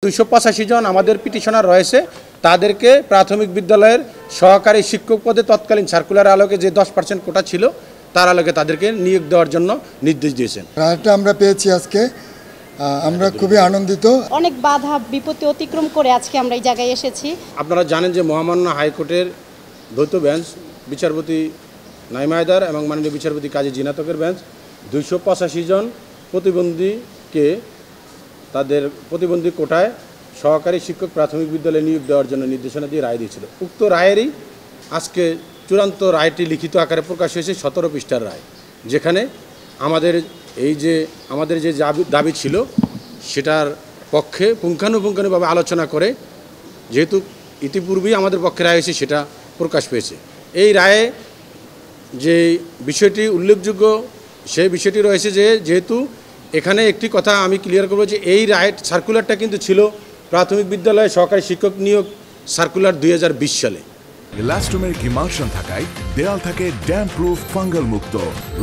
285 জন আমাদের পিটিশনার রয়েছে, তাদেরকে প্রাথমিক বিদ্যালয়ের সহকারী শিক্ষক পদে তৎকালীন সার্কুলার আলোকে যে 10% কোটা ছিল তার আলোকে তাদেরকে নিয়োগ দেওয়ার জন্য নির্দেশ দিয়েছেন। রায়টা আমরা পেয়েছি আজকে, আমরা খুবই আনন্দিত। অনেক বাধা বিপত্তি অতিক্রম করে আজকে আমরা এই জায়গায় এসেছি। আপনারা জানেন যে মহামান্য হাইকোর্টের দ্বৈত বেঞ্চ বিচারপতি নাইমা হায়দার এবং মাননীয় বিচারপতি কাজী জিনাতকের বেঞ্চ 285 জন প্রতিবন্ধীকে তাদের প্রতিবন্ধী কোটায় সহকারী শিক্ষক প্রাথমিক বিদ্যালয়ে নিয়োগ দেওয়ার জন্য নির্দেশনা দিয়ে রায় দিয়েছিল। উক্ত রায়েরই আজকে চূড়ান্ত রায়টি লিখিত আকারে প্রকাশ হয়েছে, 17 পৃষ্ঠার রায়, যেখানে আমাদের যে দাবি ছিল সেটার পক্ষে পুঙ্খানুপুঙ্খানুভাবে আলোচনা করে, যেহেতু ইতিপূর্বেই আমাদের পক্ষে রায় হয়েছে, সেটা প্রকাশ পেয়েছে। এই রায়ে যে বিষয়টি উল্লেখযোগ্য সেই বিষয়টি রয়েছে যে যেহেতু এখানে একটি কথা আমি ক্লিয়ার করব যে এই রায় সার্কুলারটা কিন্তু ছিল প্রাথমিক বিদ্যালয়ে সহকারী শিক্ষক নিয়োগ সার্কুলার 2020 সালে। ইলাস্টোমেরিক ইমালশন থাকায় দেয়াল থাকে ড্যাম্প প্রুফ ফাঙ্গাল মুক্ত।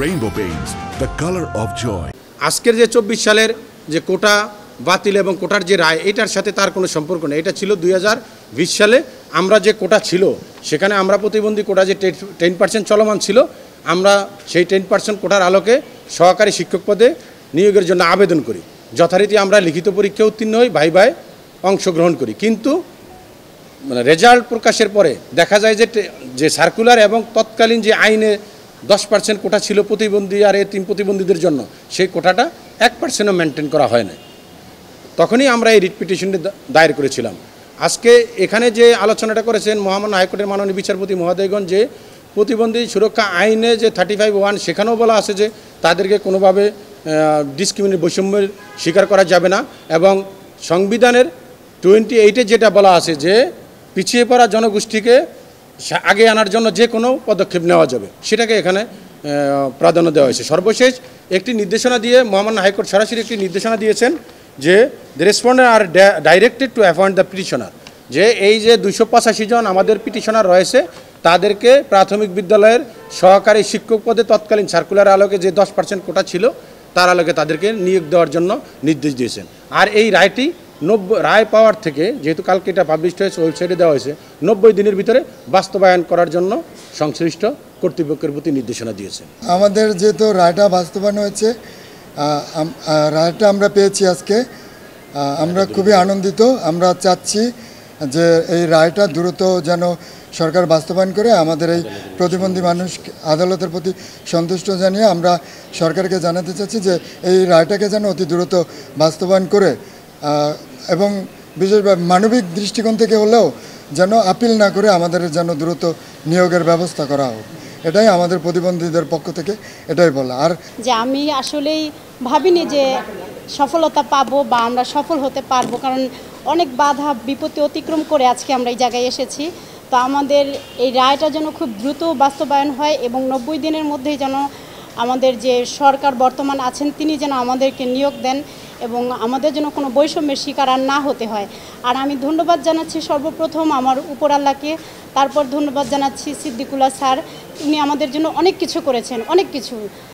Rainbow paints, the colour of joy. আজকের যে 24 সালের যে কোটা বাতিল এবং কোটার যে রায়, এটার সাথে তার কোনো সম্পর্ক নেই। এটা ছিল 2020 সালে আমরা যে কোটা ছিল সেখানে আমরা প্রতিবন্ধী কোটা যে 10% চলমান ছিল, আমরা সেই 10% কোটার আলোকে সহকারী শিক্ষক পদে নিয়োগের জন্য আবেদন করি। যথারীতি আমরা লিখিত পরীক্ষায় উত্তীর্ণ হই, ভাইভায় অংশগ্রহণ করি। কিন্তু রেজাল্ট প্রকাশের পরে দেখা যায় যে সার্কুলার এবং তৎকালীন যে আইনে 10% কোটা ছিল প্রতিবন্ধী আর এতিম প্রতিবন্ধীদের জন্য, সেই কোটাটা 1%ও মেনটেন করা হয় না। তখনই আমরা এই রিট পিটিশনটি দায়ের করেছিলাম। আজকে এখানে যে আলোচনাটা করেছেন মহামান্য হাইকোর্টের মাননীয় বিচারপতি মহোদয়গণ, যে প্রতিবন্ধী সুরক্ষা আইনে যে 35(1) সেখানেও বলা আছে যে তাদেরকে কোনোভাবে ডিসক্রিমিনেট বৈষম্যের স্বীকার করা যাবে না, এবং সংবিধানের 28-এ যেটা বলা আছে যে পিছিয়ে পড়া জনগোষ্ঠীকে আগে আনার জন্য যে কোনো পদক্ষেপ নেওয়া যাবে, সেটাকে এখানে প্রাধান্য দেওয়া হয়েছে। সর্বশেষ একটি নির্দেশনা দিয়ে মহামান্য হাইকোর্ট সরাসরি একটি নির্দেশনা দিয়েছেন যে the respondent are directed to appoint the petitioner, যে এই যে 285 জন আমাদের পিটিশনার রয়েছে তাদেরকে প্রাথমিক বিদ্যালয়ের সহকারী শিক্ষক পদে তৎকালীন সার্কুলার আলোকে যে 10% কোটা ছিল তার আলোকে তাদেরকে নিয়োগ দেওয়ার জন্য নির্দেশ দিয়েছেন। আর এই রায়টি রায় পাওয়ার থেকে, যেহেতু কালকে এটা পাবলিশড হয়েছে, ওয়েবসাইটে দেওয়া হয়েছে, 90 দিনের ভিতরে বাস্তবায়ন করার জন্য সংশ্লিষ্ট কর্তৃপক্ষের প্রতি নির্দেশনা দিয়েছেন। আমাদের যেহেতু রায়টা বাস্তবায়ন হয়েছে, রায়টা আমরা পেয়েছি আজকে, আমরা খুবই আনন্দিত। আমরা চাচ্ছি যে এই রায়টা দ্রুত যেন সরকার বাস্তবায়ন করে আমাদের এই প্রতিবন্ধী মানুষ আদালতের প্রতি সন্তুষ্ট জানিয়ে আমরা সরকারকে জানাতে চাচ্ছি যে এই রায়টাকে যেন অতি দ্রুত বাস্তবায়ন করে, এবং বিশেষভাবে মানবিক দৃষ্টিকোণ থেকে হলেও যেন আপিল না করে আমাদের যেন দ্রুত নিয়োগের ব্যবস্থা করা হোক। এটাই আমাদের প্রতিবন্ধীদের পক্ষ থেকে এটাই বলা। আর যে আমি আসলেই ভাবিনি যে সফলতা পাবো বা আমরা সফল হতে পারবো, কারণ অনেক বাধা বিপত্তি অতিক্রম করে আজকে আমরা এই জায়গায় এসেছি। তো আমাদের এই রায়টা যেন খুব দ্রুত বাস্তবায়ন হয় এবং 90 দিনের মধ্যেই যেন আমাদের যে সরকার বর্তমান আছেন তিনি যেন আমাদেরকে নিয়োগ দেন এবং আমাদের যেন কোনো বৈষম্যের শিকার আর না হতে হয়। আর আমি ধন্যবাদ জানাচ্ছি সর্বপ্রথম আমার উপর আল্লাহকে, তারপর ধন্যবাদ জানাচ্ছি সিদ্দিকুল্লাহ স্যার, উনি আমাদের জন্য অনেক কিছু করেছেন, অনেক কিছু।